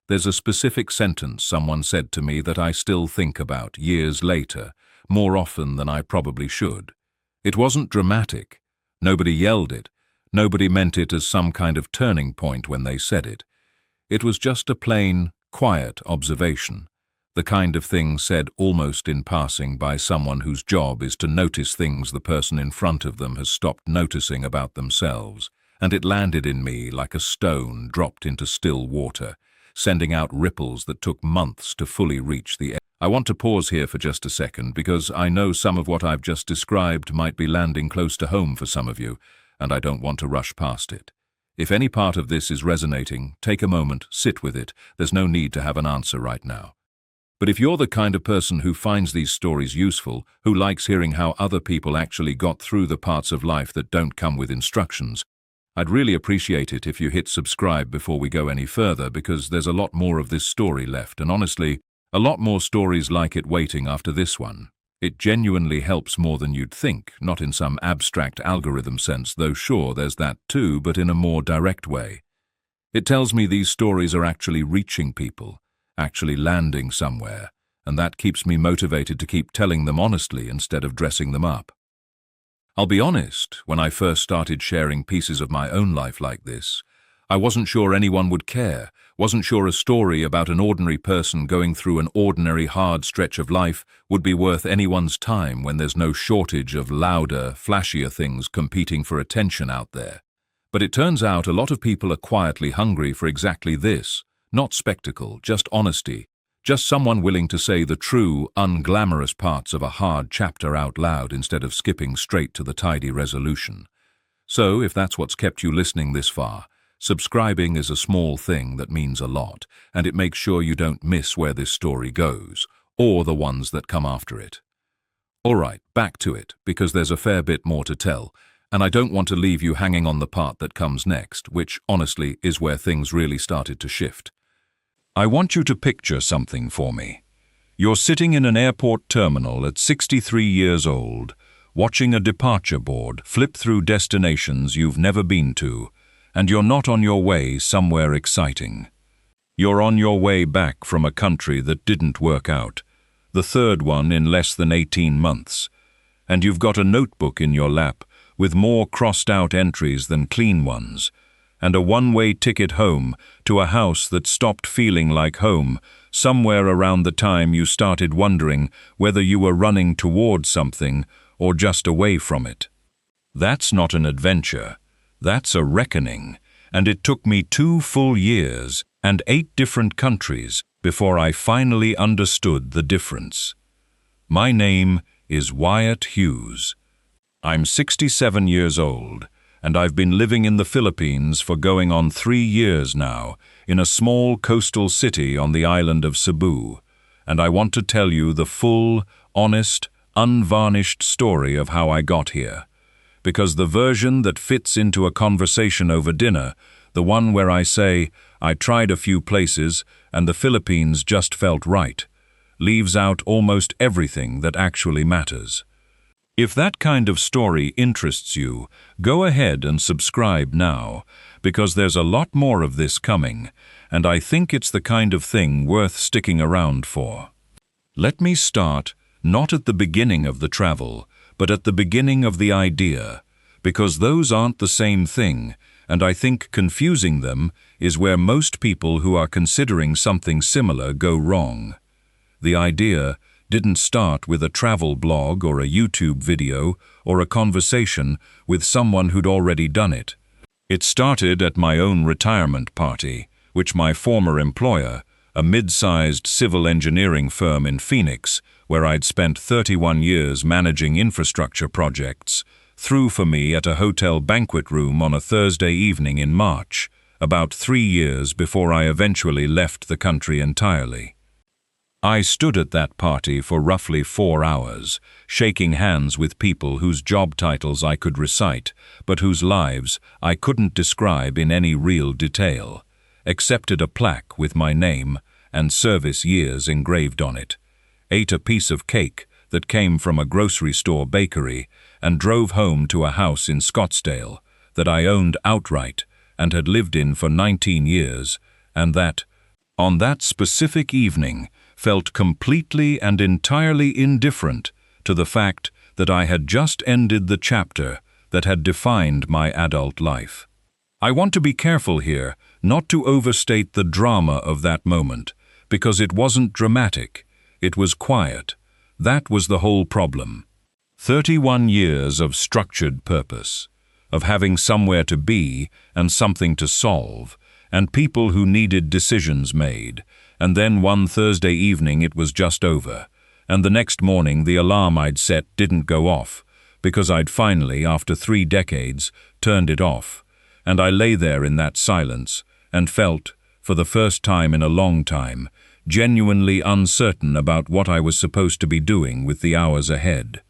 There's a specific sentence someone said to me that I still think about years later, more often than I probably should. It wasn't dramatic. Nobody yelled it. Nobody meant it as some kind of turning point when they said it. It was just a plain, quiet observation, the kind of thing said almost in passing by someone whose job is to notice things the person in front of them has stopped noticing about themselves, and it landed in me like a stone dropped into still water, sending out ripples that took months to fully reach the edge. I want to pause here for just a second because I know some of what I've just described might be landing close to home for some of you, and I don't want to rush past it. If any part of this is resonating, take a moment, sit with it. There's no need to have an answer right now. But if you're the kind of person who finds these stories useful, who likes hearing how other people actually got through the parts of life that don't come with instructions, I'd really appreciate it if you hit subscribe before we go any further, because there's a lot more of this story left, and honestly, a lot more stories like it waiting after this one. It genuinely helps more than you'd think, not in some abstract algorithm sense, though sure, there's that too, but in a more direct way. It tells me these stories are actually reaching people, actually landing somewhere, and that keeps me motivated to keep telling them honestly instead of dressing them up. I'll be honest, when I first started sharing pieces of my own life like this, I wasn't sure anyone would care, wasn't sure a story about an ordinary person going through an ordinary hard stretch of life would be worth anyone's time when there's no shortage of louder, flashier things competing for attention out there. But it turns out a lot of people are quietly hungry for exactly this, not spectacle, just honesty, just someone willing to say the true, unglamorous parts of a hard chapter out loud instead of skipping straight to the tidy resolution. So, if that's what's kept you listening this far, subscribing is a small thing that means a lot, and it makes sure you don't miss where this story goes, or the ones that come after it. Alright, back to it, because there's a fair bit more to tell, and I don't want to leave you hanging on the part that comes next, which, honestly, is where things really started to shift. I want you to picture something for me. You're sitting in an airport terminal at 63 years old, watching a departure board flip through destinations you've never been to, and you're not on your way somewhere exciting. You're on your way back from a country that didn't work out, the third one in less than 18 months, and you've got a notebook in your lap with more crossed-out entries than clean ones, and a one-way ticket home to a house that stopped feeling like home somewhere around the time you started wondering whether you were running towards something or just away from it. That's not an adventure. That's a reckoning, and it took me 2 full years and 8 different countries before I finally understood the difference. My name is Wyatt Hughes. I'm 67 years old, and I've been living in the Philippines for going on 3 years now, in a small coastal city on the island of Cebu, and I want to tell you the full, honest, unvarnished story of how I got here. Because the version that fits into a conversation over dinner, the one where I say, I tried a few places and the Philippines just felt right, leaves out almost everything that actually matters. If that kind of story interests you, go ahead and subscribe now, because there's a lot more of this coming, and I think it's the kind of thing worth sticking around for. Let me start, not at the beginning of the travel, but at the beginning of the idea, because those aren't the same thing, and I think confusing them is where most people who are considering something similar go wrong. The idea didn't start with a travel blog or a YouTube video or a conversation with someone who'd already done it. It started at my own retirement party, which my former employer, a mid-sized civil engineering firm in Phoenix, where I'd spent 31 years managing infrastructure projects, threw for me at a hotel banquet room on a Thursday evening in March, about 3 years before I eventually left the country entirely. I stood at that party for roughly 4 hours, shaking hands with people whose job titles I could recite, but whose lives I couldn't describe in any real detail, accepted a plaque with my name and service years engraved on it, ate a piece of cake that came from a grocery store bakery, and drove home to a house in Scottsdale that I owned outright and had lived in for 19 years, and that, on that specific evening, felt completely and entirely indifferent to the fact that I had just ended the chapter that had defined my adult life. I want to be careful here not to overstate the drama of that moment, because it wasn't dramatic, it was quiet. That was the whole problem. 31 years of structured purpose, of having somewhere to be and something to solve, and people who needed decisions made, and then one Thursday evening it was just over, and the next morning the alarm I'd set didn't go off, because I'd finally, after 3 decades, turned it off, and I lay there in that silence and felt, for the first time in a long time, genuinely uncertain about what I was supposed to be doing with the hours ahead.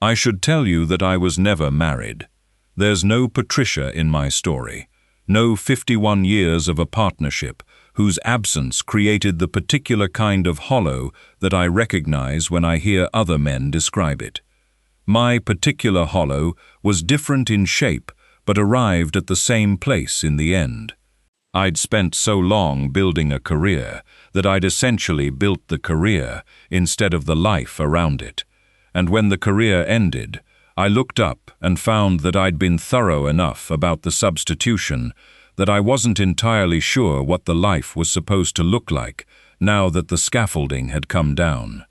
I should tell you that I was never married. There's no Patricia in my story, no 51 years of a partnership whose absence created the particular kind of hollow that I recognize when I hear other men describe it. My particular hollow was different in shape, but arrived at the same place in the end. I'd spent so long building a career that I'd essentially built the career instead of the life around it. And when the career ended, I looked up and found that I'd been thorough enough about the substitution that I wasn't entirely sure what the life was supposed to look like now that the scaffolding had come down.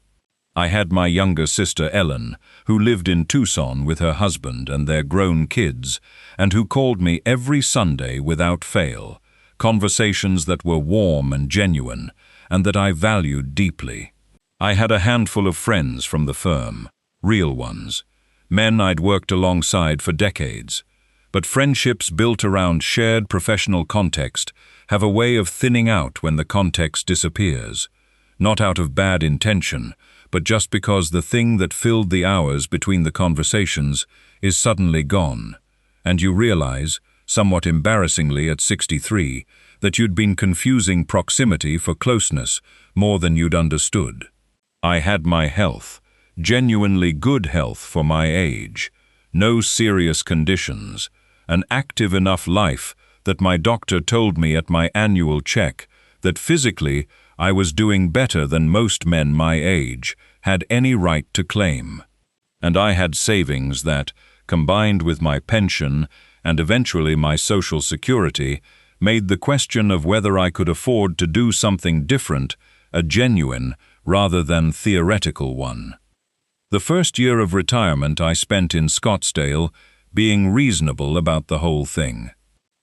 I had my younger sister Ellen, who lived in Tucson with her husband and their grown kids, and who called me every Sunday without fail, conversations that were warm and genuine, and that I valued deeply. I had a handful of friends from the firm, real ones, men I'd worked alongside for decades. But friendships built around shared professional context have a way of thinning out when the context disappears, not out of bad intention, but just because the thing that filled the hours between the conversations is suddenly gone, and you realize, somewhat embarrassingly at 63, that you'd been confusing proximity for closeness more than you'd understood. I had my health, genuinely good health for my age, no serious conditions, an active enough life that my doctor told me at my annual check that physically I was doing better than most men my age had any right to claim. And I had savings that, combined with my pension and eventually my Social Security, made the question of whether I could afford to do something different a genuine rather than theoretical one. The first year of retirement I spent in Scottsdale being reasonable about the whole thing.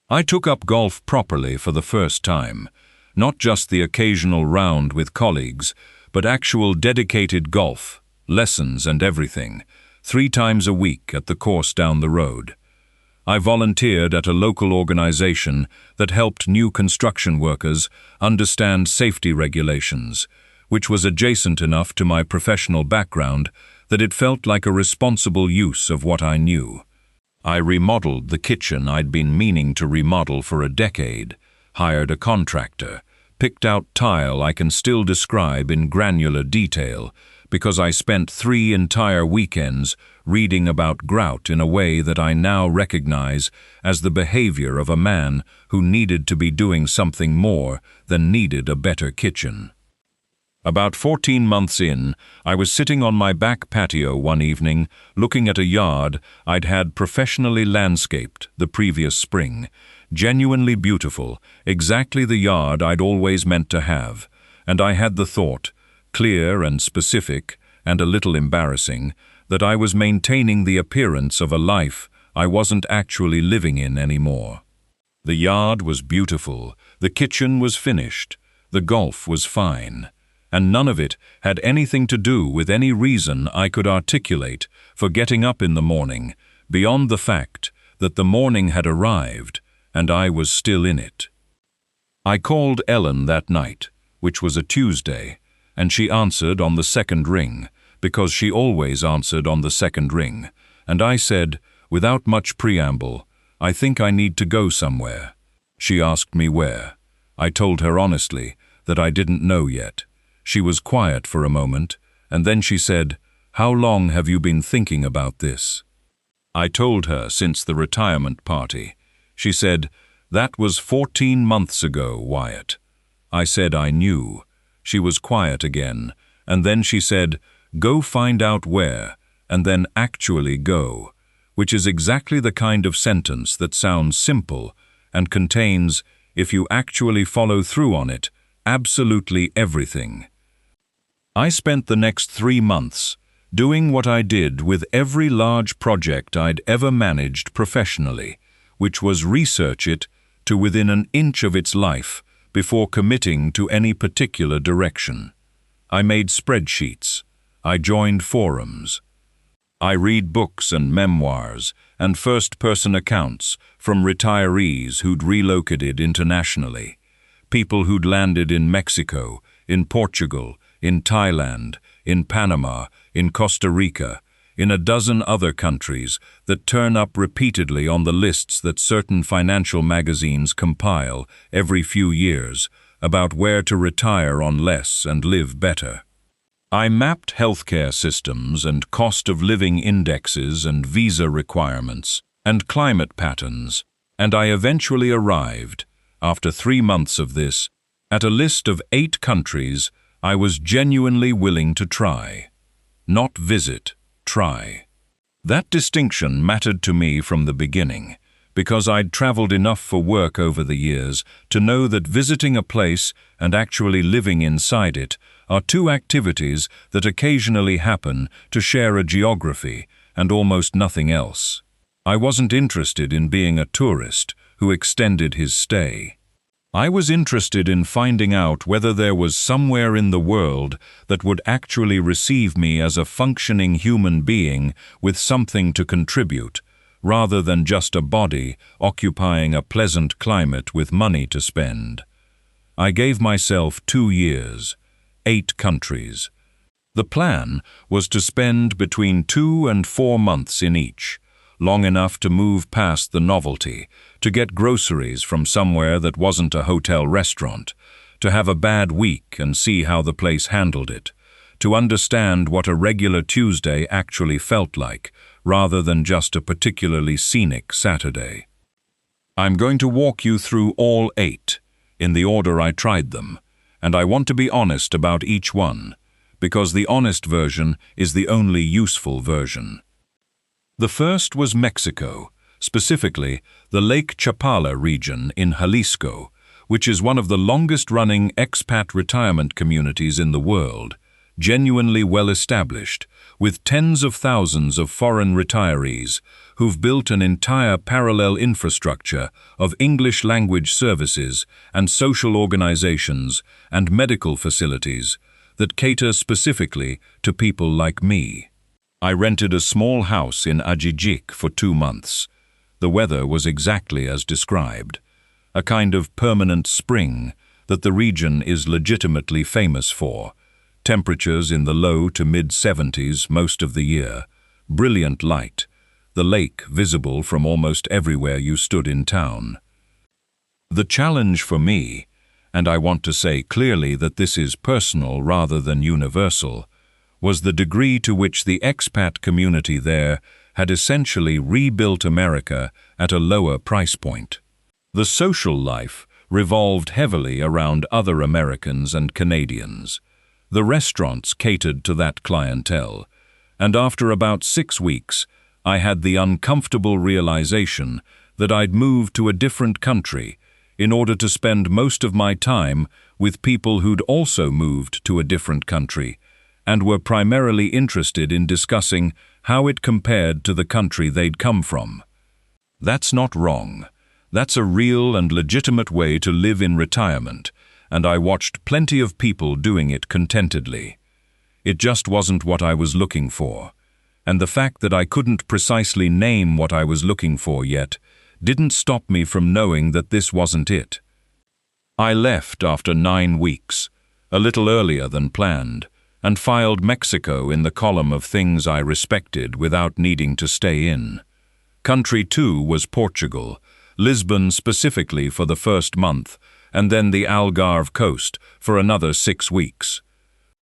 I took up golf properly for the first time, not just the occasional round with colleagues, but actual dedicated golf, lessons and everything, 3 times a week at the course down the road. I volunteered at a local organization that helped new construction workers understand safety regulations, which was adjacent enough to my professional background that it felt like a responsible use of what I knew. I remodeled the kitchen I'd been meaning to remodel for a decade, hired a contractor, picked out tile I can still describe in granular detail because I spent 3 entire weekends reading about grout in a way that I now recognize as the behavior of a man who needed to be doing something more than needed a better kitchen. About 14 months in, I was sitting on my back patio one evening, looking at a yard I'd had professionally landscaped the previous spring, genuinely beautiful, exactly the yard I'd always meant to have, and I had the thought, clear and specific and a little embarrassing, that I was maintaining the appearance of a life I wasn't actually living in anymore. The yard was beautiful, the kitchen was finished, the golf was fine, and none of it had anything to do with any reason I could articulate for getting up in the morning, beyond the fact that the morning had arrived and I was still in it. I called Ellen that night, which was a Tuesday, and she answered on the second ring, because she always answered on the second ring, and I said, without much preamble, "I think I need to go somewhere." She asked me where. I told her honestly that I didn't know yet. She was quiet for a moment, and then she said, "How long have you been thinking about this?" I told her since the retirement party. She said, "That was 14 months ago, Wyatt." I said I knew. She was quiet again, and then she said, "Go find out where, and then actually go," which is exactly the kind of sentence that sounds simple and contains, if you actually follow through on it, absolutely everything. I spent the next 3 months doing what I did with every large project I'd ever managed professionally, which was research it to within an inch of its life before committing to any particular direction. I made spreadsheets. I joined forums. I read books and memoirs and first-person accounts from retirees who'd relocated internationally, people who'd landed in Mexico, in Portugal, in Thailand, in Panama, in Costa Rica, in a dozen other countries that turn up repeatedly on the lists that certain financial magazines compile every few years about where to retire on less and live better. I mapped healthcare systems and cost of living indexes and visa requirements and climate patterns, and I eventually arrived, after 3 months of this, at a list of 8 countries I was genuinely willing to try. Not visit, try. That distinction mattered to me from the beginning, because I'd traveled enough for work over the years to know that visiting a place and actually living inside it are 2 activities that occasionally happen to share a geography and almost nothing else. I wasn't interested in being a tourist who extended his stay. I was interested in finding out whether there was somewhere in the world that would actually receive me as a functioning human being with something to contribute, rather than just a body occupying a pleasant climate with money to spend. I gave myself 2 years, 8 countries. The plan was to spend between 2 and 4 months in each, long enough to move past the novelty, to get groceries from somewhere that wasn't a hotel restaurant, to have a bad week and see how the place handled it, to understand what a regular Tuesday actually felt like, rather than just a particularly scenic Saturday. I'm going to walk you through all 8, in the order I tried them, and I want to be honest about each one, because the honest version is the only useful version. The first was Mexico, specifically the Lake Chapala region in Jalisco, which is one of the longest-running expat retirement communities in the world, genuinely well-established, with tens of thousands of foreign retirees who've built an entire parallel infrastructure of English-language services and social organizations and medical facilities that cater specifically to people like me. I rented a small house in Ajijic for 2 months. The weather was exactly as described, a kind of permanent spring that the region is legitimately famous for, temperatures in the low to mid-70s most of the year, brilliant light, the lake visible from almost everywhere you stood in town. The challenge for me, and I want to say clearly that this is personal rather than universal, was the degree to which the expat community there had essentially rebuilt America at a lower price point. The social life revolved heavily around other Americans and Canadians. The restaurants catered to that clientele, and after about 6 weeks, I had the uncomfortable realization that I'd moved to a different country in order to spend most of my time with people who'd also moved to a different country, and were primarily interested in discussing how it compared to the country they'd come from. That's not wrong. That's a real and legitimate way to live in retirement, and I watched plenty of people doing it contentedly. It just wasn't what I was looking for, and the fact that I couldn't precisely name what I was looking for yet didn't stop me from knowing that this wasn't it. I left after 9 weeks, a little earlier than planned, and filed Mexico in the column of things I respected without needing to stay in. Country 2 was Portugal, Lisbon specifically for the first month, and then the Algarve coast for another 6 weeks.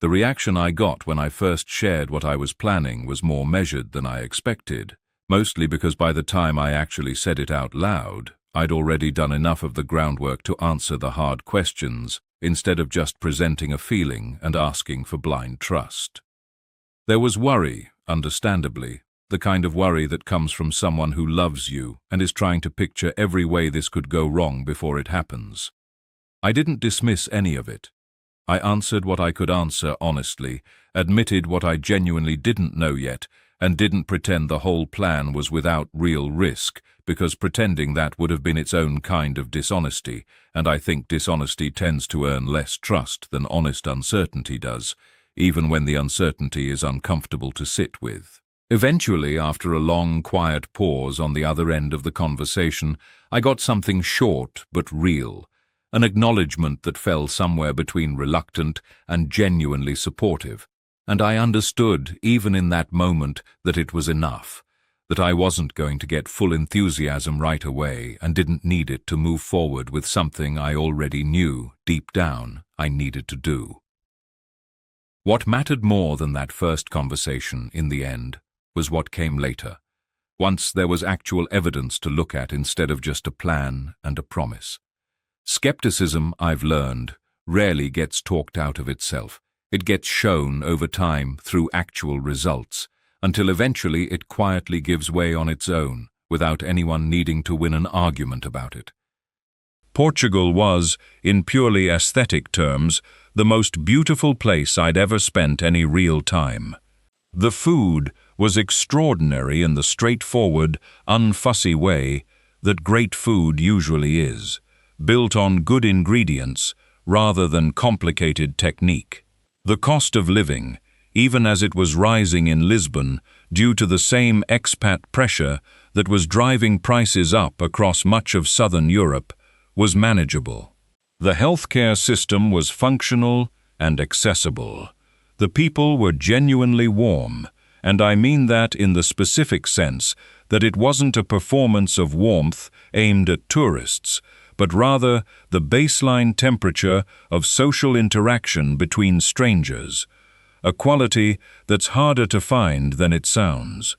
The reaction I got when I first shared what I was planning was more measured than I expected, mostly because by the time I actually said it out loud, I'd already done enough of the groundwork to answer the hard questions, instead of just presenting a feeling and asking for blind trust. There was worry, understandably, the kind of worry that comes from someone who loves you and is trying to picture every way this could go wrong before it happens. I didn't dismiss any of it. I answered what I could answer honestly, admitted what I genuinely didn't know yet, and didn't pretend the whole plan was without real risk, because pretending that would have been its own kind of dishonesty, and I think dishonesty tends to earn less trust than honest uncertainty does, even when the uncertainty is uncomfortable to sit with. Eventually, after a long, quiet pause on the other end of the conversation, I got something short but real, an acknowledgement that fell somewhere between reluctant and genuinely supportive, and I understood, even in that moment, that it was enough, that I wasn't going to get full enthusiasm right away and didn't need it to move forward with something I already knew, deep down, I needed to do. What mattered more than that first conversation, in the end, was what came later, once there was actual evidence to look at instead of just a plan and a promise. Skepticism, I've learned, rarely gets talked out of itself. It gets shown over time through actual results, until eventually it quietly gives way on its own, without anyone needing to win an argument about it. Portugal was, in purely aesthetic terms, the most beautiful place I'd ever spent any real time. The food was extraordinary in the straightforward, unfussy way that great food usually is, built on good ingredients rather than complicated technique. The cost of living, even as it was rising in Lisbon due to the same expat pressure that was driving prices up across much of southern Europe, was manageable. The healthcare system was functional and accessible. The people were genuinely warm, and I mean that in the specific sense that it wasn't a performance of warmth aimed at tourists, but rather the baseline temperature of social interaction between strangers, a quality that's harder to find than it sounds.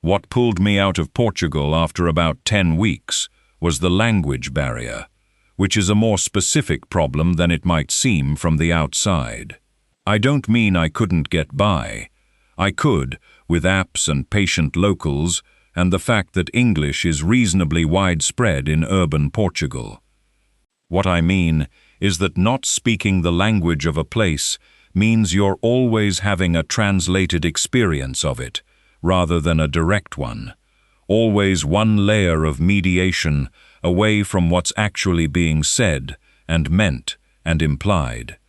What pulled me out of Portugal after about 10 weeks was the language barrier, which is a more specific problem than it might seem from the outside. I don't mean I couldn't get by. I could, with apps and patient locals, and the fact that English is reasonably widespread in urban Portugal. What I mean is that not speaking the language of a place means you're always having a translated experience of it, rather than a direct one. Always one layer of mediation away from what's actually being said and meant and implied.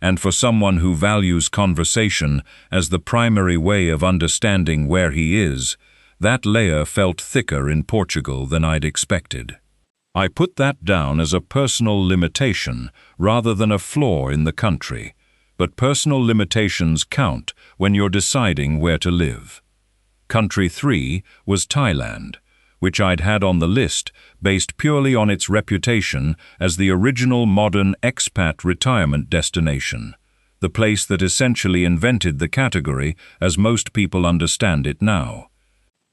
And for someone who values conversation as the primary way of understanding where he is, that layer felt thicker in Portugal than I'd expected. I put that down as a personal limitation rather than a flaw in the country, but personal limitations count when you're deciding where to live. Country 3 was Thailand, which I'd had on the list based purely on its reputation as the original modern expat retirement destination, the place that essentially invented the category as most people understand it now.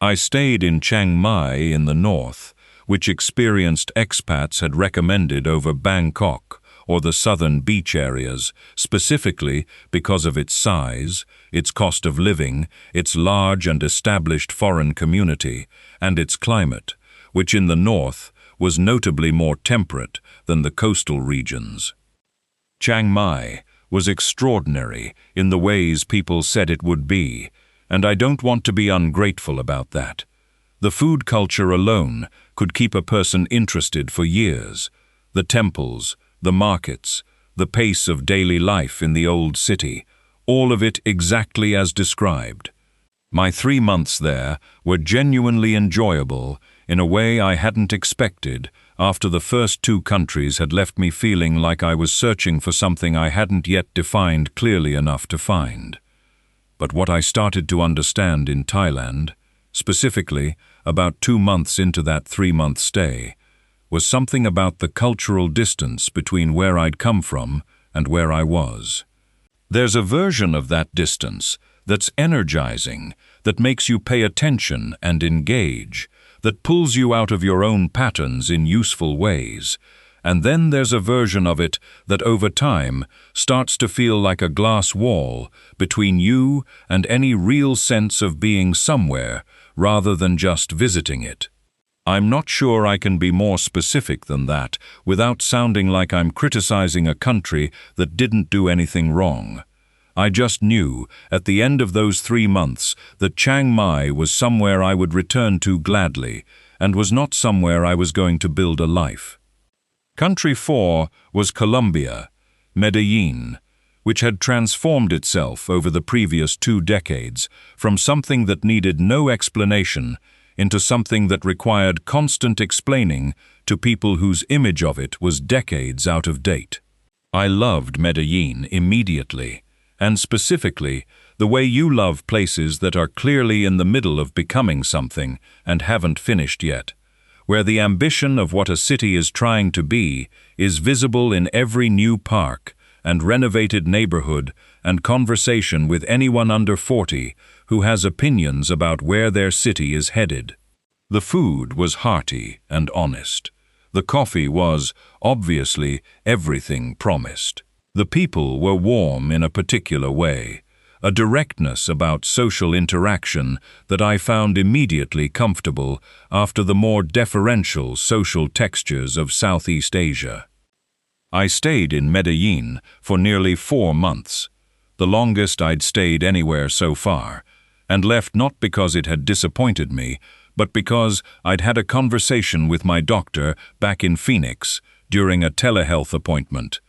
I stayed in Chiang Mai in the north, which experienced expats had recommended over Bangkok or the southern beach areas, specifically because of its size, its cost of living, its large and established foreign community, and its climate, which in the north was notably more temperate than the coastal regions. Chiang Mai was extraordinary in the ways people said it would be, and I don't want to be ungrateful about that. The food culture alone could keep a person interested for years. The temples, the markets, the pace of daily life in the old city, all of it exactly as described. My 3 months there were genuinely enjoyable in a way I hadn't expected after the first 2 countries had left me feeling like I was searching for something I hadn't yet defined clearly enough to find. But what I started to understand in Thailand, specifically about 2 months into that 3-month stay, was something about the cultural distance between where I'd come from and where I was. There's a version of that distance that's energizing, that makes you pay attention and engage, that pulls you out of your own patterns in useful ways. And then there's a version of it that over time starts to feel like a glass wall between you and any real sense of being somewhere rather than just visiting it. I'm not sure I can be more specific than that without sounding like I'm criticizing a country that didn't do anything wrong. I just knew, at the end of those 3 months, that Chiang Mai was somewhere I would return to gladly, and was not somewhere I was going to build a life. Country 4 was Colombia, Medellin, which had transformed itself over the previous 2 decades from something that needed no explanation into something that required constant explaining to people whose image of it was decades out of date. I loved Medellin immediately, and specifically the way you love places that are clearly in the middle of becoming something and haven't finished yet, where the ambition of what a city is trying to be is visible in every new park and renovated neighborhood and conversation with anyone under 40 who has opinions about where their city is headed. The food was hearty and honest. The coffee was, obviously, everything promised. The people were warm in a particular way, a directness about social interaction that I found immediately comfortable after the more deferential social textures of Southeast Asia. I stayed in Medellin for nearly 4 months, the longest I'd stayed anywhere so far, and left not because it had disappointed me, but because I'd had a conversation with my doctor back in Phoenix during a telehealth appointment,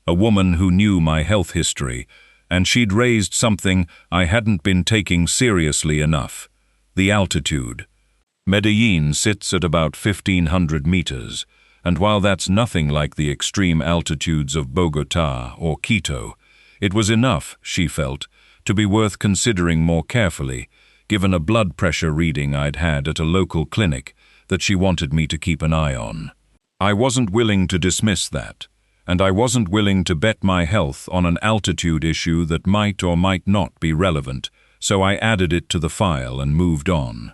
a woman who knew my health history, and she'd raised something I hadn't been taking seriously enough: the altitude. Medellin sits at about 1,500 meters, and while that's nothing like the extreme altitudes of Bogota or Quito, it was enough, she felt, to be worth considering more carefully, given a blood pressure reading I'd had at a local clinic that she wanted me to keep an eye on. I wasn't willing to dismiss that, and I wasn't willing to bet my health on an altitude issue that might or might not be relevant, so I added it to the file and moved on.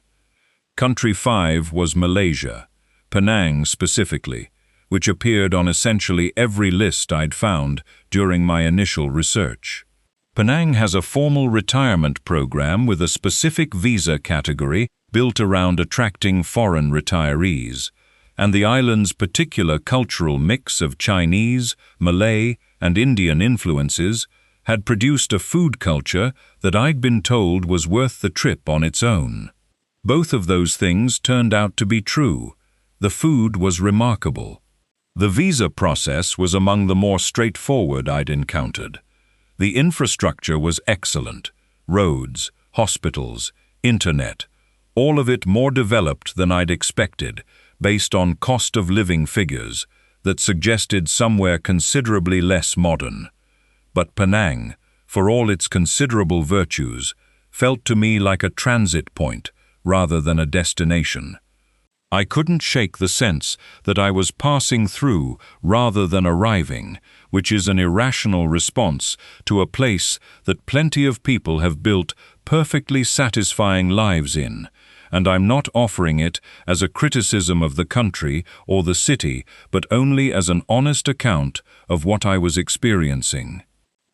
Country 5 was Malaysia, Penang specifically, which appeared on essentially every list I'd found during my initial research. Penang has a formal retirement program with a specific visa category built around attracting foreign retirees, and the island's particular cultural mix of Chinese, Malay, and Indian influences had produced a food culture that I'd been told was worth the trip on its own. Both of those things turned out to be true. The food was remarkable. The visa process was among the more straightforward I'd encountered. The infrastructure was excellent: roads, hospitals, internet, all of it more developed than I'd expected, based on cost of living figures that suggested somewhere considerably less modern. But Penang, for all its considerable virtues, felt to me like a transit point rather than a destination. I couldn't shake the sense that I was passing through rather than arriving, which is an irrational response to a place that plenty of people have built perfectly satisfying lives in, and I'm not offering it as a criticism of the country or the city, but only as an honest account of what I was experiencing.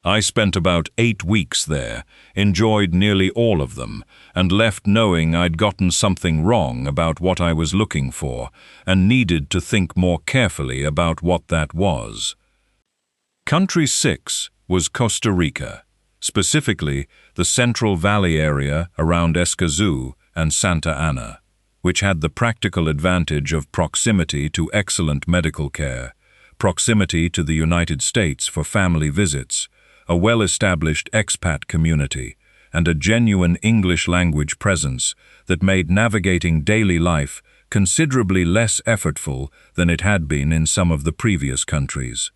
I spent about 8 weeks there, enjoyed nearly all of them, and left knowing I'd gotten something wrong about what I was looking for, and needed to think more carefully about what that was. Country 6 was Costa Rica, specifically the Central Valley area around Escazú and Santa Ana, which had the practical advantage of proximity to excellent medical care, proximity to the United States for family visits, a well-established expat community, and a genuine English-language presence that made navigating daily life considerably less effortful than it had been in some of the previous countries.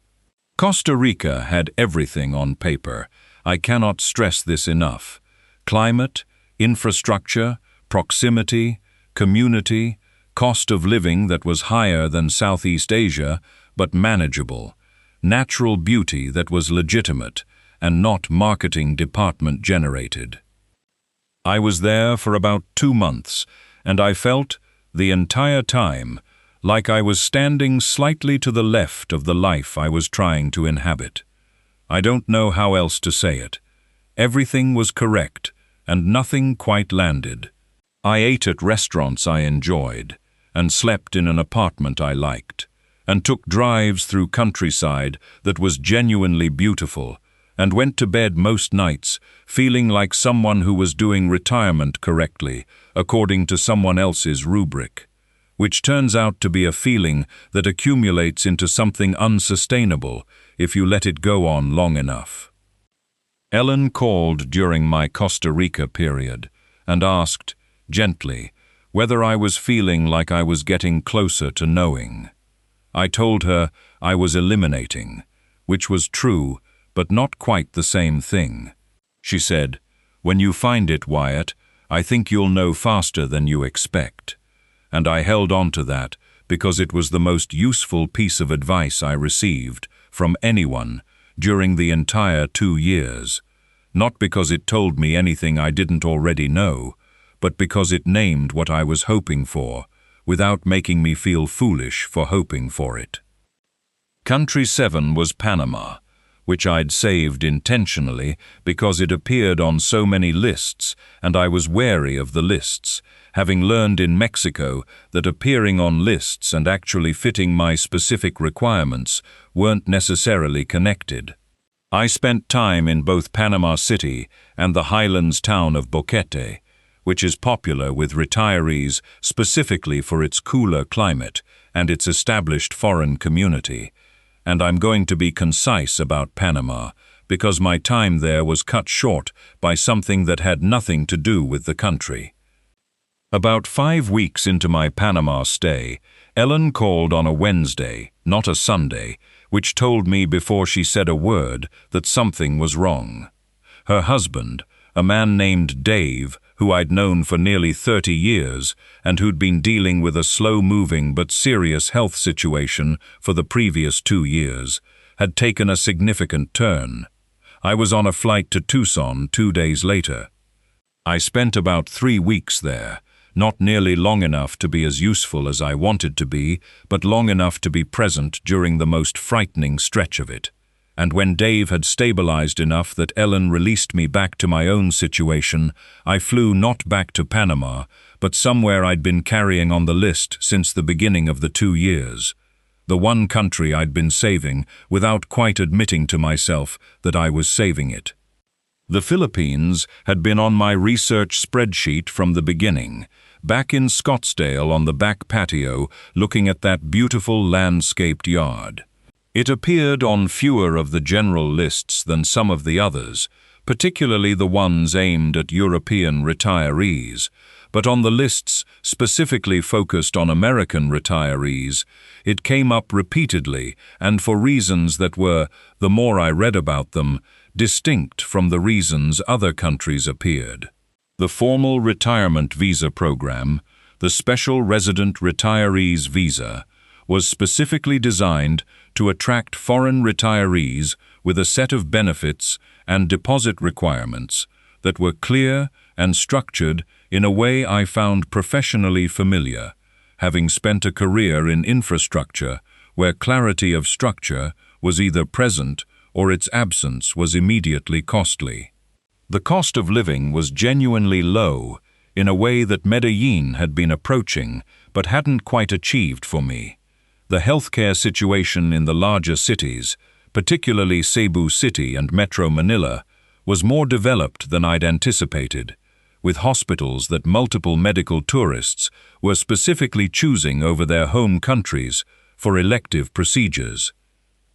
Costa Rica had everything on paper. I cannot stress this enough: climate, infrastructure, proximity, community, cost of living that was higher than Southeast Asia, but manageable, natural beauty that was legitimate, and not marketing department generated. I was there for about 2 months, and I felt, the entire time, like I was standing slightly to the left of the life I was trying to inhabit. I don't know how else to say it. Everything was correct, and nothing quite landed. I ate at restaurants I enjoyed, and slept in an apartment I liked, and took drives through countryside that was genuinely beautiful, and went to bed most nights feeling like someone who was doing retirement correctly, according to someone else's rubric, which turns out to be a feeling that accumulates into something unsustainable if you let it go on long enough. Ellen called during my Costa Rica period and asked, gently, whether I was feeling like I was getting closer to knowing. I told her I was eliminating, which was true, but not quite the same thing. She said, "When you find it, Wyatt, I think you'll know faster than you expect." And I held on to that because it was the most useful piece of advice I received from anyone during the entire 2 years, not because it told me anything I didn't already know, but because it named what I was hoping for, without making me feel foolish for hoping for it. Country 7 was Panama, which I'd saved intentionally because it appeared on so many lists, and I was wary of the lists, having learned in Mexico that appearing on lists and actually fitting my specific requirements weren't necessarily connected. I spent time in both Panama City and the highlands town of Boquete, which is popular with retirees specifically for its cooler climate and its established foreign community. And I'm going to be concise about Panama because my time there was cut short by something that had nothing to do with the country. About 5 weeks into my Panama stay, Ellen called on a Wednesday, not a Sunday, which told me before she said a word that something was wrong. Her husband, a man named Dave, who I'd known for nearly 30 years and who'd been dealing with a slow-moving but serious health situation for the previous 2 years, had taken a significant turn. I was on a flight to Tucson 2 days later. I spent about 3 weeks there, not nearly long enough to be as useful as I wanted to be, but long enough to be present during the most frightening stretch of it. And when Dave had stabilized enough that Ellen released me back to my own situation, I flew not back to Panama, but somewhere I'd been carrying on the list since the beginning of the 2 years. The one country I'd been saving without quite admitting to myself that I was saving it. The Philippines had been on my research spreadsheet from the beginning, back in Scottsdale on the back patio looking at that beautiful landscaped yard. It appeared on fewer of the general lists than some of the others, particularly the ones aimed at European retirees, but on the lists specifically focused on American retirees, it came up repeatedly and for reasons that were, the more I read about them, distinct from the reasons other countries appeared. The formal retirement visa program, the Special Resident Retirees Visa, was specifically designed to attract foreign retirees with a set of benefits and deposit requirements that were clear and structured in a way I found professionally familiar, having spent a career in infrastructure where clarity of structure was either present or its absence was immediately costly. The cost of living was genuinely low in a way that Medellin had been approaching but hadn't quite achieved for me. The healthcare situation in the larger cities, particularly Cebu City and Metro Manila, was more developed than I'd anticipated, with hospitals that multiple medical tourists were specifically choosing over their home countries for elective procedures.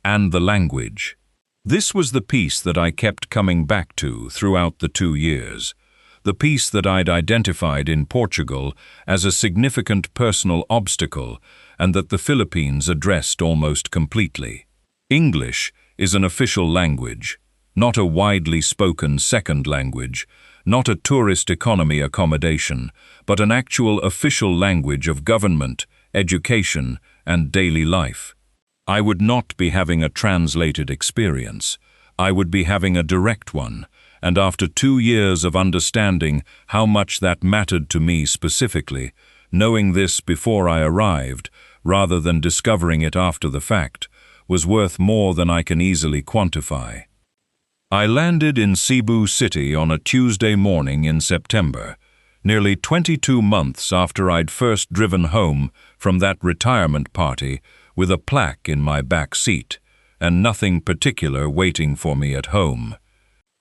And the language. This was the piece that I kept coming back to throughout the 2 years, the piece that I'd identified in Portugal as a significant personal obstacle and that the Philippines addressed almost completely. English is an official language, not a widely spoken second language, not a tourist economy accommodation, but an actual official language of government, education, and daily life. I would not be having a translated experience. I would be having a direct one, and after 2 years of understanding how much that mattered to me specifically, Knowing this before I arrived, rather than discovering it after the fact, was worth more than I can easily quantify. I landed in Cebu City on a Tuesday morning in September, nearly 22 months after I'd first driven home from that retirement party with a plaque in my back seat, and nothing particular waiting for me at home.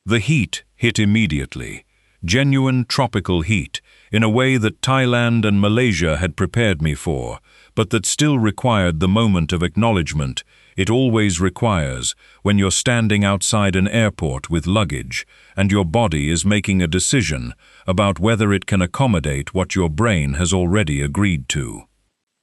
The heat hit immediately, genuine tropical heat, in a way that Thailand and Malaysia had prepared me for, but that still required the moment of acknowledgement it always requires when you're standing outside an airport with luggage and your body is making a decision about whether it can accommodate what your brain has already agreed to.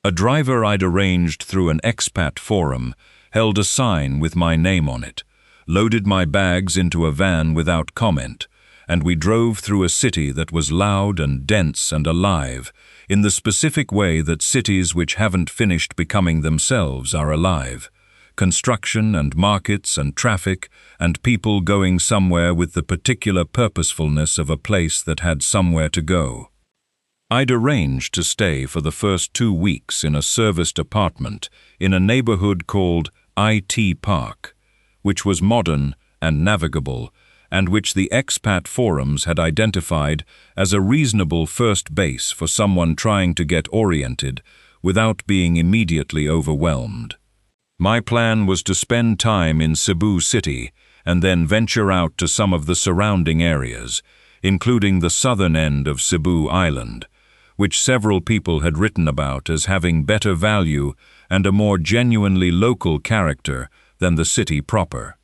A driver I'd arranged through an expat forum held a sign with my name on it, loaded my bags into a van without comment, and we drove through a city that was loud and dense and alive, in the specific way that cities which haven't finished becoming themselves are alive. Construction and markets and traffic and people going somewhere with the particular purposefulness of a place that had somewhere to go. I'd arranged to stay for the first 2 weeks in a serviced apartment in a neighborhood called IT Park, which was modern and navigable, and which the expat forums had identified as a reasonable first base for someone trying to get oriented without being immediately overwhelmed. My plan was to spend time in Cebu City and then venture out to some of the surrounding areas, including the southern end of Cebu Island, which several people had written about as having better value and a more genuinely local character than the city proper.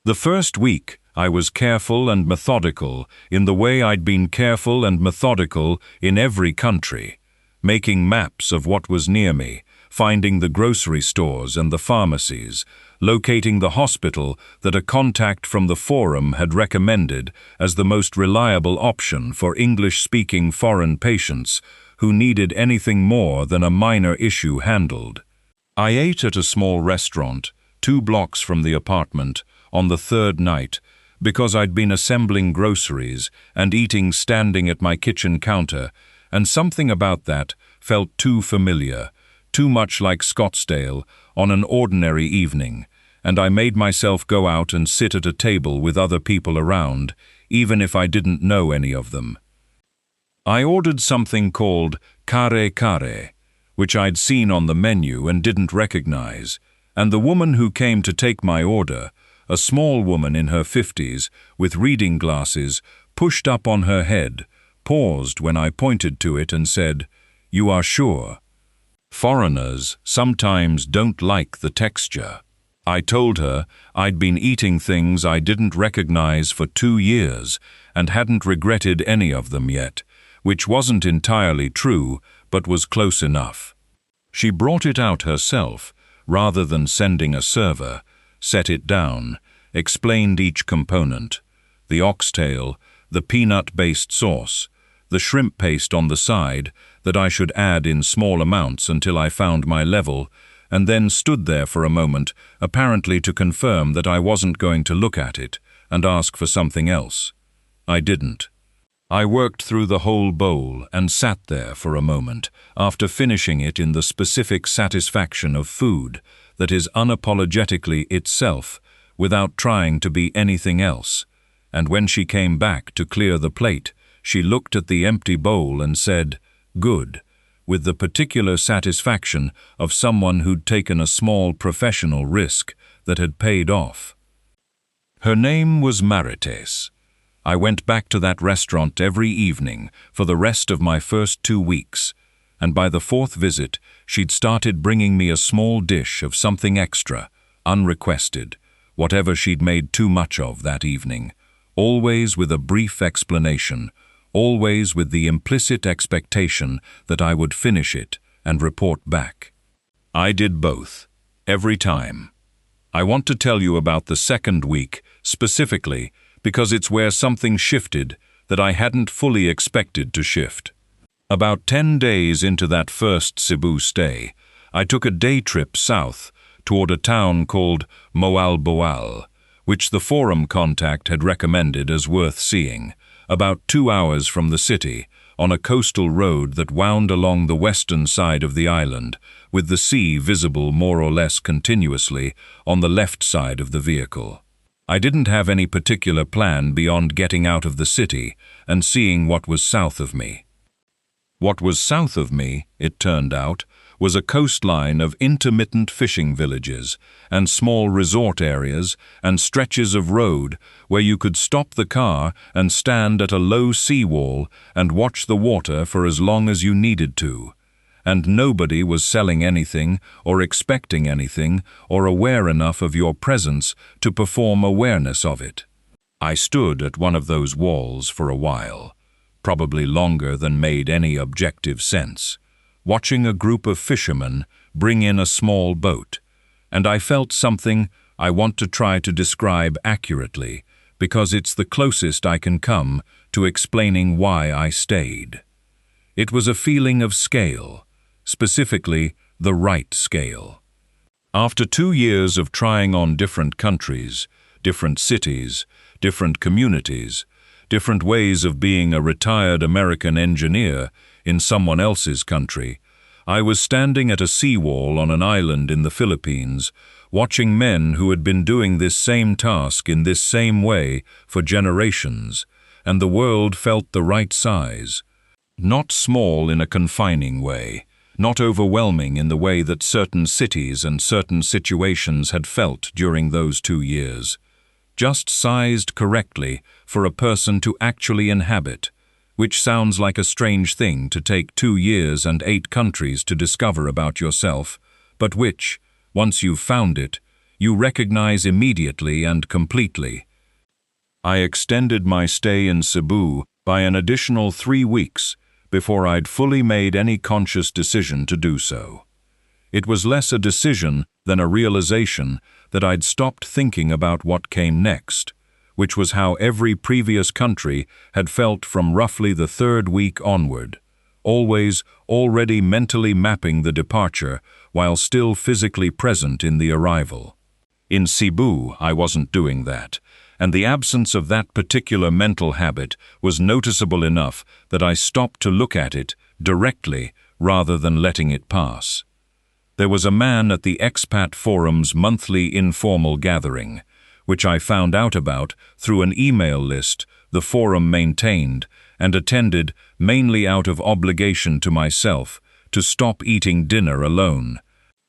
The first week, I was careful and methodical in the way I'd been careful and methodical in every country, making maps of what was near me, finding the grocery stores and the pharmacies, locating the hospital that a contact from the forum had recommended as the most reliable option for English-speaking foreign patients who needed anything more than a minor issue handled. I ate at a small restaurant, 2 blocks from the apartment, on the 3rd night, because I'd been assembling groceries and eating standing at my kitchen counter, and something about that felt too familiar, too much like Scottsdale on an ordinary evening, and I made myself go out and sit at a table with other people around, even if I didn't know any of them. I ordered something called kare kare, which I'd seen on the menu and didn't recognize, and the woman who came to take my order, a small woman in her 50s with reading glasses pushed up on her head, paused when I pointed to it and said, "You are sure?" Foreigners sometimes don't like the texture. I told her I'd been eating things I didn't recognize for 2 years and hadn't regretted any of them yet, which wasn't entirely true, but was close enough. She brought it out herself, rather than sending a server, set it down, explained each component, the oxtail, the peanut-based sauce, the shrimp paste on the side that I should add in small amounts until I found my level, and then stood there for a moment, apparently to confirm that I wasn't going to look at it and ask for something else. I didn't. I worked through the whole bowl and sat there for a moment after finishing it in the specific satisfaction of food that is unapologetically itself without trying to be anything else, and when she came back to clear the plate, she looked at the empty bowl and said, "Good," with the particular satisfaction of someone who'd taken a small professional risk that had paid off. Her name was Marites. I went back to that restaurant every evening for the rest of my first 2 weeks, and by the 4th visit, she'd started bringing me a small dish of something extra, unrequested, whatever she'd made too much of that evening, always with a brief explanation, always with the implicit expectation that I would finish it and report back. I did both, every time. I want to tell you about the 2nd week, specifically, because it's where something shifted that I hadn't fully expected to shift. About 10 days into that first Cebu stay, I took a day trip south toward a town called Moalboal, which the forum contact had recommended as worth seeing, about 2 hours from the city, on a coastal road that wound along the western side of the island, with the sea visible more or less continuously on the left side of the vehicle. I didn't have any particular plan beyond getting out of the city and seeing what was south of me. What was south of me, it turned out, was a coastline of intermittent fishing villages and small resort areas and stretches of road where you could stop the car and stand at a low seawall and watch the water for as long as you needed to. And nobody was selling anything or expecting anything or aware enough of your presence to perform awareness of it. I stood at one of those walls for a while, probably longer than made any objective sense, watching a group of fishermen bring in a small boat, and I felt something I want to try to describe accurately because it's the closest I can come to explaining why I stayed. It was a feeling of scale, specifically the right scale. After 2 years of trying on different countries, different cities, different communities, different ways of being a retired American engineer in someone else's country, I was standing at a seawall on an island in the Philippines, watching men who had been doing this same task in this same way for generations, and the world felt the right size. Not small in a confining way, not overwhelming in the way that certain cities and certain situations had felt during those 2 years. Just sized correctly for a person to actually inhabit, which sounds like a strange thing to take 2 years and 8 countries to discover about yourself, but which, once you've found it, you recognize immediately and completely. I extended my stay in Cebu by an additional 3 weeks before I'd fully made any conscious decision to do so. It was less a decision than a realization that I'd stopped thinking about what came next, which was how every previous country had felt from roughly the 3rd week onward, always already mentally mapping the departure while still physically present in the arrival. In Cebu, I wasn't doing that, and the absence of that particular mental habit was noticeable enough that I stopped to look at it directly rather than letting it pass. There was a man at the Expat Forum's monthly informal gathering, which I found out about through an email list the forum maintained and attended mainly out of obligation to myself to stop eating dinner alone,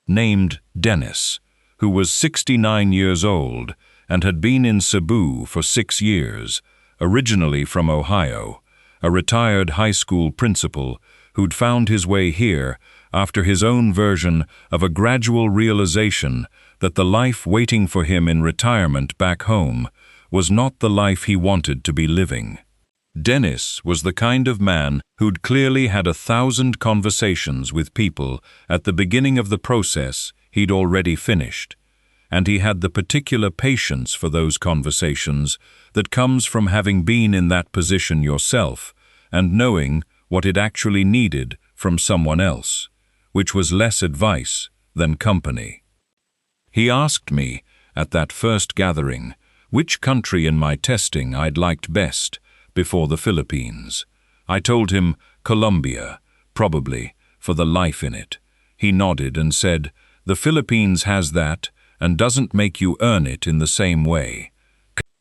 named Dennis, who was 69 years old and had been in Cebu for 6 years, originally from Ohio, a retired high school principal who'd found his way here after his own version of a gradual realization that the life waiting for him in retirement back home was not the life he wanted to be living. Dennis was the kind of man who'd clearly had 1,000 conversations with people at the beginning of the process he'd already finished, and he had the particular patience for those conversations that comes from having been in that position yourself and knowing what it actually needed from someone else, which was less advice than company. He asked me, at that first gathering, which country in my testing I'd liked best before the Philippines. I told him Colombia, probably, for the life in it. He nodded and said, "The Philippines has that and doesn't make you earn it in the same way."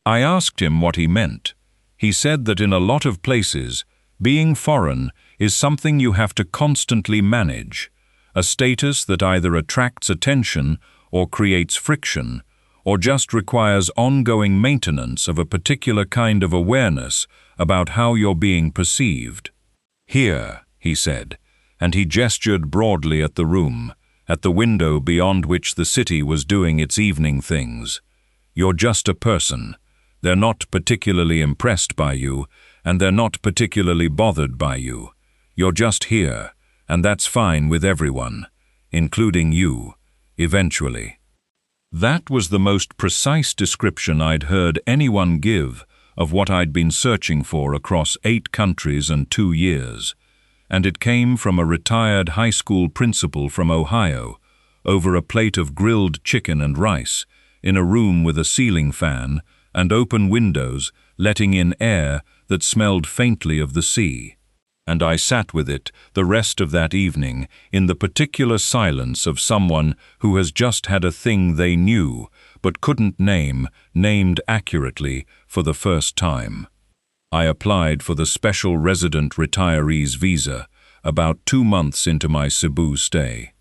I asked him what he meant. He said that in a lot of places, being foreign is something you have to constantly manage, a status that either attracts attention or creates friction, or just requires ongoing maintenance of a particular kind of awareness about how you're being perceived. "Here," he said, and he gestured broadly at the room, at the window beyond which the city was doing its evening things. "You're just a person. They're not particularly impressed by you, and they're not particularly bothered by you. You're just here, and that's fine with everyone, including you, eventually." That was the most precise description I'd heard anyone give of what I'd been searching for across 8 countries and 2 years, and it came from a retired high school principal from Ohio, over a plate of grilled chicken and rice, in a room with a ceiling fan and open windows letting in air that smelled faintly of the sea. and I sat with it the rest of that evening in the particular silence of someone who has just had a thing they knew but couldn't named accurately for the first time. I applied for the Special Resident Retirees Visa about 2 months into my Cebu stay.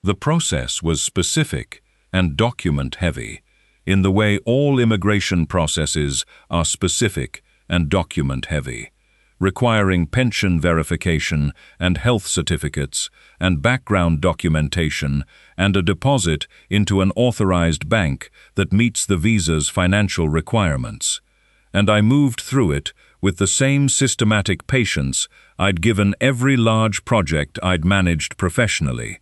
The process was specific and document-heavy, in the way all immigration processes are specific and document-heavy, requiring pension verification and health certificates and background documentation and a deposit into an authorized bank that meets the visa's financial requirements. And I moved through it with the same systematic patience I'd given every large project I'd managed professionally,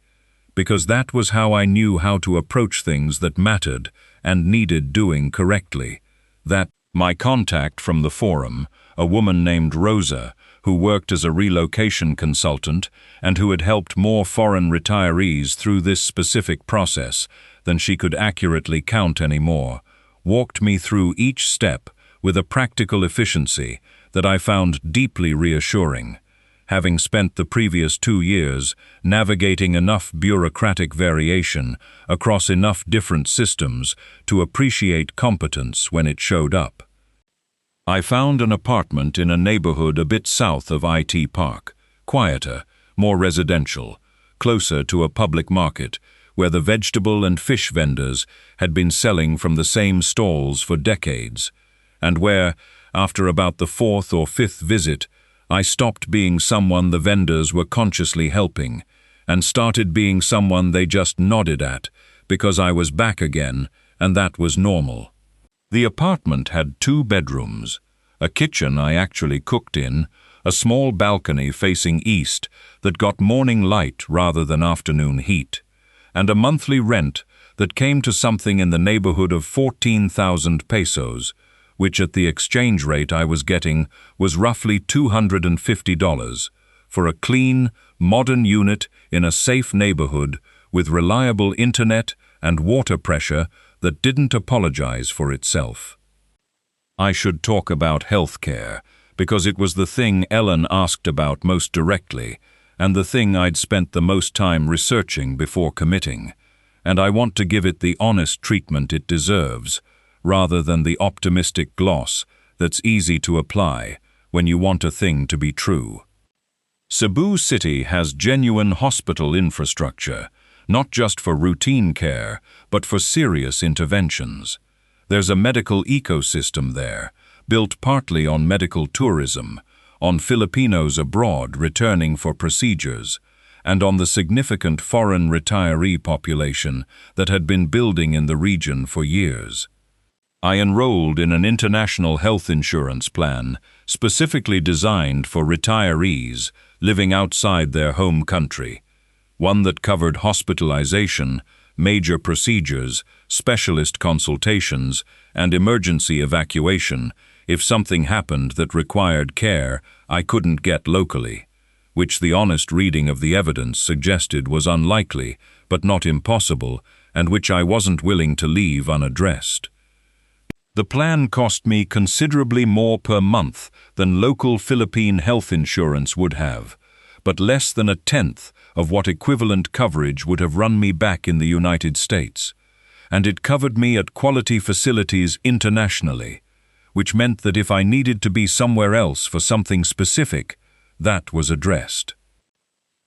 because that was how I knew how to approach things that mattered and needed doing correctly. That my contact from the forum, a woman named Rosa, who worked as a relocation consultant and who had helped more foreign retirees through this specific process than she could accurately count anymore, walked me through each step with a practical efficiency that I found deeply reassuring, having spent the previous 2 years navigating enough bureaucratic variation across enough different systems to appreciate competence when it showed up. I found an apartment in a neighborhood a bit south of IT Park, quieter, more residential, closer to a public market where the vegetable and fish vendors had been selling from the same stalls for decades, and where, after about the 4th or 5th visit, I stopped being someone the vendors were consciously helping and started being someone they just nodded at because I was back again, and that was normal. The apartment had 2 bedrooms, a kitchen I actually cooked in, a small balcony facing east that got morning light rather than afternoon heat, and a monthly rent that came to something in the neighborhood of 14,000 pesos, which at the exchange rate I was getting was roughly $250 for a clean, modern unit in a safe neighborhood with reliable internet and water pressure that didn't apologize for itself. I should talk about healthcare because it was the thing Ellen asked about most directly and the thing I'd spent the most time researching before committing, and I want to give it the honest treatment it deserves, rather than the optimistic gloss that's easy to apply when you want a thing to be true. Cebu City has genuine hospital infrastructure, not just for routine care, but for serious interventions. There's a medical ecosystem there, built partly on medical tourism, on Filipinos abroad returning for procedures, and on the significant foreign retiree population that had been building in the region for years. I enrolled in an international health insurance plan specifically designed for retirees living outside their home country, one that covered hospitalization, major procedures, specialist consultations, and emergency evacuation if something happened that required care I couldn't get locally, which the honest reading of the evidence suggested was unlikely but not impossible, and which I wasn't willing to leave unaddressed. The plan cost me considerably more per month than local Philippine health insurance would have, but less than 1/10 of what equivalent coverage would have run me back in the United States, and it covered me at quality facilities internationally, which meant that if I needed to be somewhere else for something specific, that was addressed.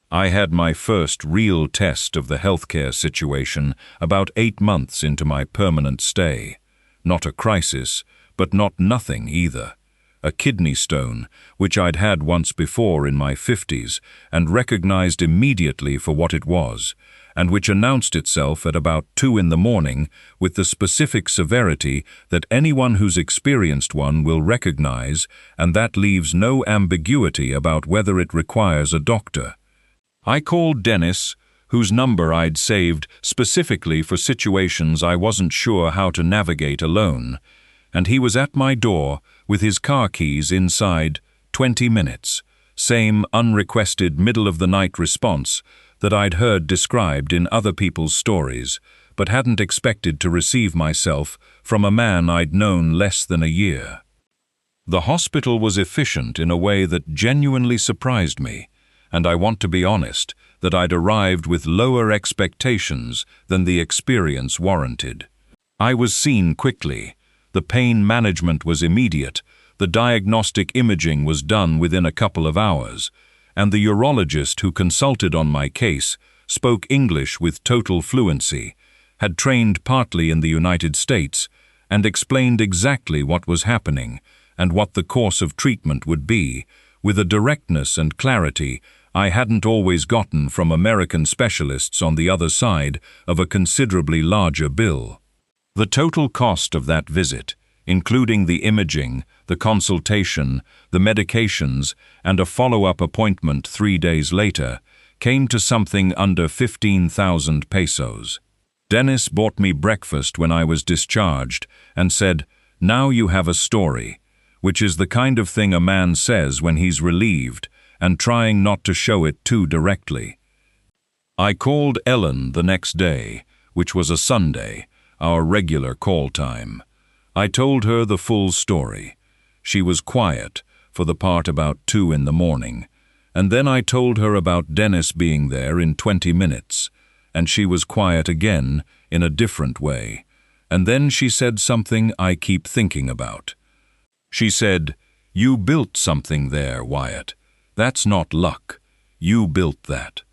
I had my first real test of the healthcare situation about 8 months into my permanent stay. Not a crisis, but not nothing either. A kidney stone, which I'd had once before in my 50s and recognized immediately for what it was, and which announced itself at about 2 in the morning with the specific severity that anyone who's experienced one will recognize, and that leaves no ambiguity about whether it requires a doctor. I called Dennis, whose number I'd saved specifically for situations I wasn't sure how to navigate alone, and he was at my door with his car keys inside 20 minutes, same unrequested middle-of-the-night response that I'd heard described in other people's stories, but hadn't expected to receive myself from a man I'd known less than a year. The hospital was efficient in a way that genuinely surprised me, and I want to be honest that I'd arrived with lower expectations than the experience warranted. I was seen quickly, the pain management was immediate, the diagnostic imaging was done within a couple of hours, and the urologist who consulted on my case spoke English with total fluency, had trained partly in the United States, and explained exactly what was happening and what the course of treatment would be, with a directness and clarity I hadn't always gotten from American specialists on the other side of a considerably larger bill. The total cost of that visit, including the imaging, the consultation, the medications, and a follow-up appointment 3 days later, came to something under 15,000 pesos. Dennis bought me breakfast when I was discharged and said, "Now you have a story," which is the kind of thing a man says when he's relieved and trying not to show it too directly. I called Ellen the next day, which was a Sunday, our regular call time. I told her the full story. She was quiet for the part about 2 in the morning, and then I told her about Dennis being there in 20 minutes, and she was quiet again in a different way, and then she said something I keep thinking about. She said, "You built something there, Wyatt. That's not luck. You built that."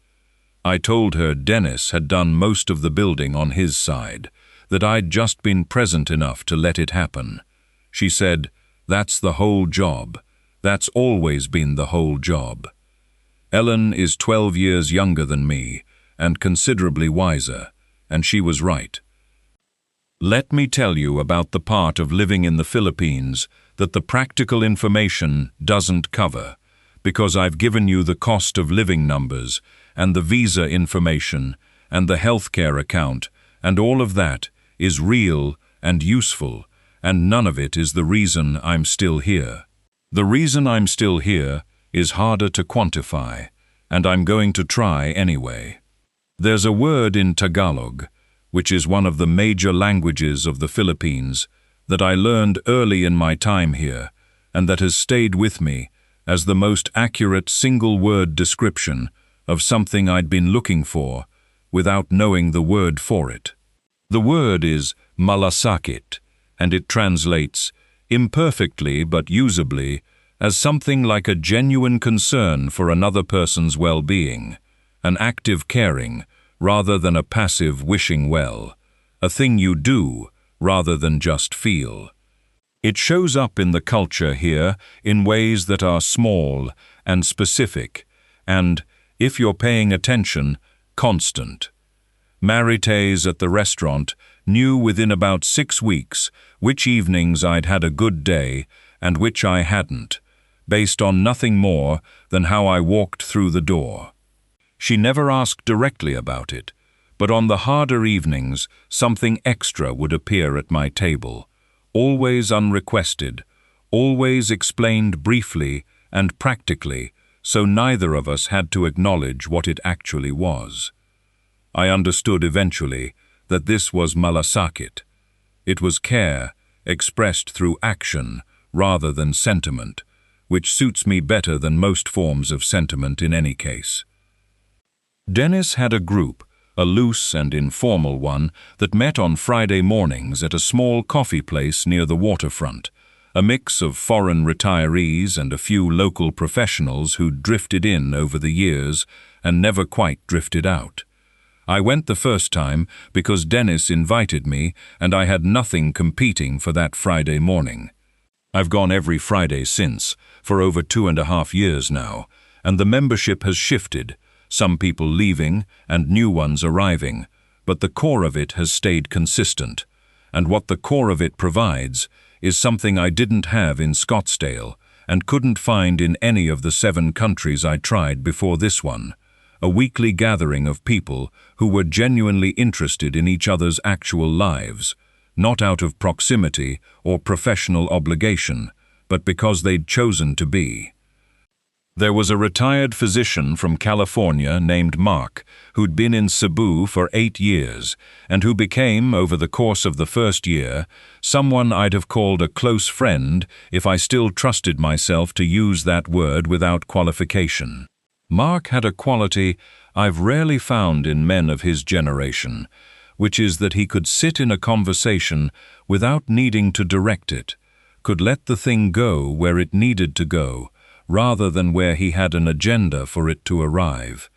I told her Dennis had done most of the building on his side, that I'd just been present enough to let it happen. She said, "That's the whole job. That's always been the whole job." Ellen is 12 years younger than me and considerably wiser, and she was right. Let me tell you about the part of living in the Philippines that the practical information doesn't cover, because I've given you the cost of living numbers and the visa information and the healthcare account, and all of that is real and useful, and none of it is the reason I'm still here. The reason I'm still here is harder to quantify, and I'm going to try anyway. There's a word in Tagalog, which is one of the major languages of the Philippines, that I learned early in my time here, and that has stayed with me as the most accurate single-word description of something I'd been looking for without knowing the word for it. The word is malasakit, and it translates, imperfectly but usably, as something like a genuine concern for another person's well-being, an active caring rather than a passive wishing well, a thing you do rather than just feel. It shows up in the culture here in ways that are small and specific and, if you're paying attention, constant. Marites at the restaurant knew within about 6 weeks which evenings I'd had a good day and which I hadn't, based on nothing more than how I walked through the door. She never asked directly about it, but on the harder evenings something extra would appear at my table, always unrequested, always explained briefly and practically, so neither of us had to acknowledge what it actually was. I understood eventually that this was malasakit. It was care expressed through action rather than sentiment, which suits me better than most forms of sentiment in any case. Dennis had a group, a loose and informal one, that met on Friday mornings at a small coffee place near the waterfront, a mix of foreign retirees and a few local professionals who'd drifted in over the years and never quite drifted out. I went the first time because Dennis invited me and I had nothing competing for that Friday morning. I've gone every Friday since, for over 2.5 years now, and the membership has shifted, some people leaving and new ones arriving, but the core of it has stayed consistent, and what the core of it provides is something I didn't have in Scottsdale and couldn't find in any of the 7 countries I tried before this one, a weekly gathering of people who were genuinely interested in each other's actual lives, not out of proximity or professional obligation, but because they'd chosen to be. There was a retired physician from California named Mark, who'd been in Cebu for 8 years, and who became, over the course of the first year, someone I'd have called a close friend if I still trusted myself to use that word without qualification. Mark had a quality I've rarely found in men of his generation, which is that he could sit in a conversation without needing to direct it, could let the thing go where it needed to go, rather than where he had an agenda for it to arrive.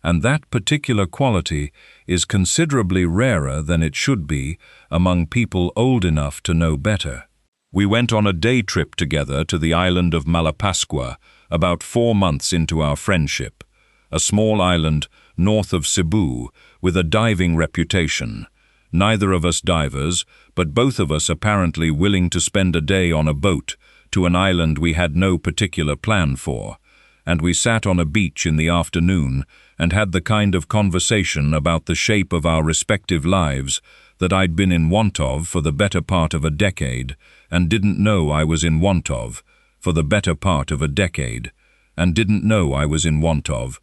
And that particular quality is considerably rarer than it should be among people old enough to know better. We went on a day trip together to the island of Malapascua about 4 months into our friendship, a small island north of Cebu with a diving reputation. Neither of us divers, but both of us apparently willing to spend a day on a boat to an island we had no particular plan for, and we sat on a beach in the afternoon and had the kind of conversation about the shape of our respective lives that I'd been in want of for the better part of a decade, and didn't know I was in want of for the better part of a decade, and didn't know I was in want of.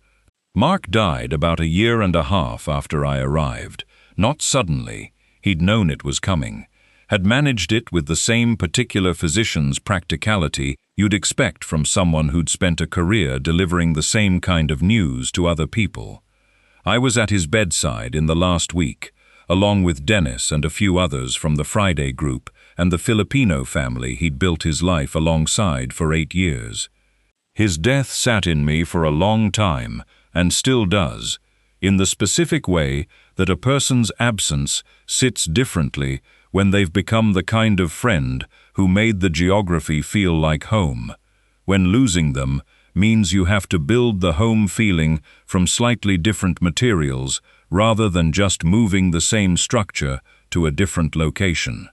Mark died about 1.5 years after I arrived. Not suddenly, he'd known it was coming, had managed it with the same particular physician's practicality you'd expect from someone who'd spent a career delivering the same kind of news to other people. I was at his bedside in the last week, along with Dennis and a few others from the Friday group and the Filipino family he'd built his life alongside for 8 years. His death sat in me for a long time, and still does, in the specific way that a person's absence sits differently when they've become the kind of friend who made the geography feel like home, when losing them means you have to build the home feeling from slightly different materials rather than just moving the same structure to a different location.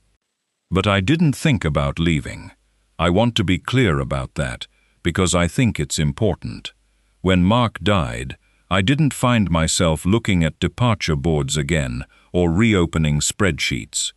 But I didn't think about leaving. I want to be clear about that, because I think it's important. When Mark died, I didn't find myself looking at departure boards again or reopening spreadsheets.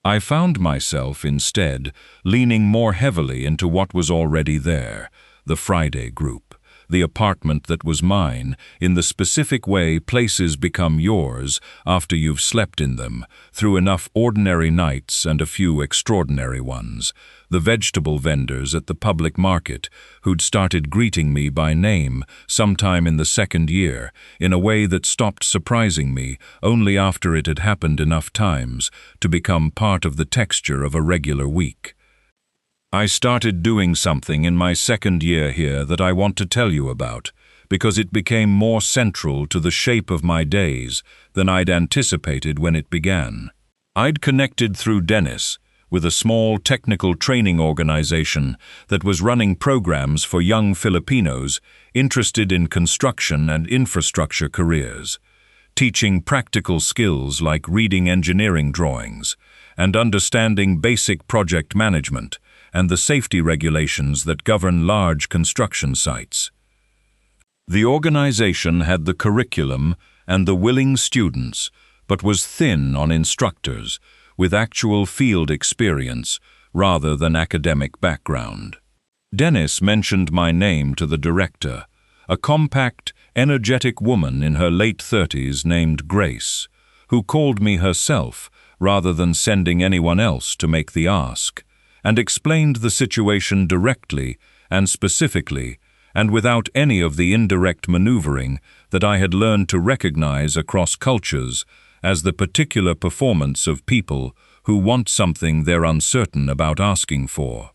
I found myself, instead, leaning more heavily into what was already there, the Friday group, the apartment that was mine, in the specific way places become yours after you've slept in them, through enough ordinary nights and a few extraordinary ones, the vegetable vendors at the public market who'd started greeting me by name sometime in the 2nd year, in a way that stopped surprising me only after it had happened enough times to become part of the texture of a regular week. I started doing something in my 2nd year here that I want to tell you about, because it became more central to the shape of my days than I'd anticipated when it began. I'd connected through Dennis with a small technical training organization that was running programs for young Filipinos interested in construction and infrastructure careers, teaching practical skills like reading engineering drawings and understanding basic project management and the safety regulations that govern large construction sites. The organization had the curriculum and the willing students, but was thin on instructors with actual field experience rather than academic background. Dennis mentioned my name to the director, a compact, energetic woman in her late 30s named Grace, who called me herself rather than sending anyone else to make the ask, and explained the situation directly and specifically and without any of the indirect maneuvering that I had learned to recognize across cultures as the particular performance of people who want something they're uncertain about asking for.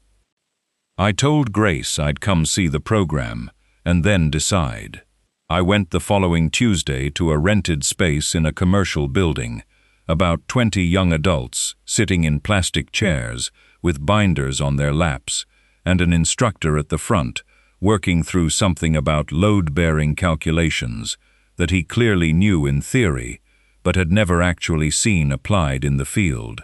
I told Grace I'd come see the program and then decide. I went the following Tuesday to a rented space in a commercial building, about 20 young adults sitting in plastic chairs with binders on their laps, and an instructor at the front working through something about load-bearing calculations that he clearly knew in theory, but had never actually seen applied in the field.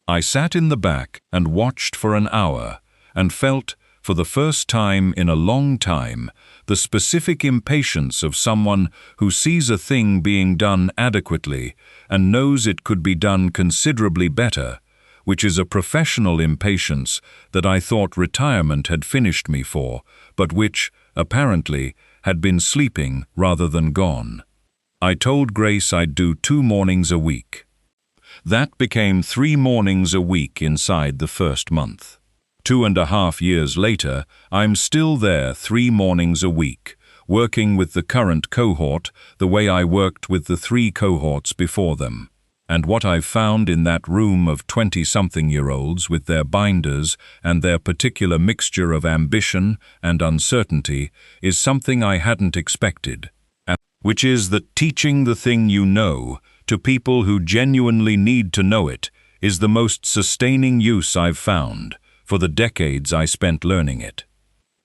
I sat in the back and watched for an hour and felt, for the first time in a long time, the specific impatience of someone who sees a thing being done adequately and knows it could be done considerably better, which is a professional impatience that I thought retirement had finished me for, but which, apparently, had been sleeping rather than gone. I told Grace I'd do 2 mornings a week. That became 3 mornings a week inside the first month. 2.5 years later, I'm still there 3 mornings a week, working with the current cohort the way I worked with the 3 cohorts before them. And what I've found in that room of 20-something-year-olds with their binders and their particular mixture of ambition and uncertainty is something I hadn't expected, which is that teaching the thing you know to people who genuinely need to know it is the most sustaining use I've found for the decades I spent learning it.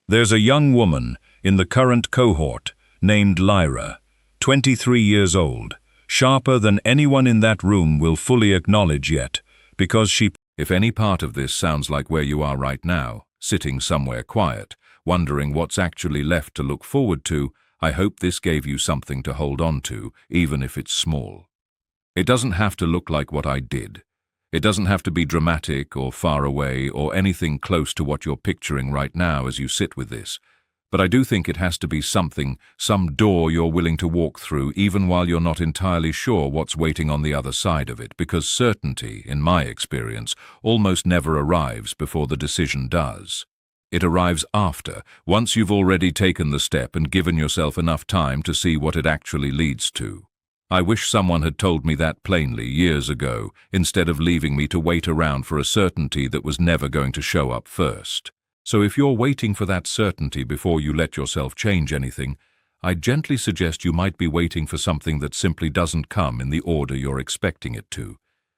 There's a young woman in the current cohort named Lyra, 23 years old, sharper than anyone in that room will fully acknowledge yet, because she... If any part of this sounds like where you are right now, sitting somewhere quiet, wondering what's actually left to look forward to, I hope this gave you something to hold on to, even if it's small. It doesn't have to look like what I did. It doesn't have to be dramatic or far away or anything close to what you're picturing right now as you sit with this. But I do think it has to be something, some door you're willing to walk through even while you're not entirely sure what's waiting on the other side of it, because certainty, in my experience, almost never arrives before the decision does. It arrives after, once you've already taken the step and given yourself enough time to see what it actually leads to. I wish someone had told me that plainly years ago, instead of leaving me to wait around for a certainty that was never going to show up first. So if you're waiting for that certainty before you let yourself change anything, I gently suggest you might be waiting for something that simply doesn't come in the order you're expecting it to.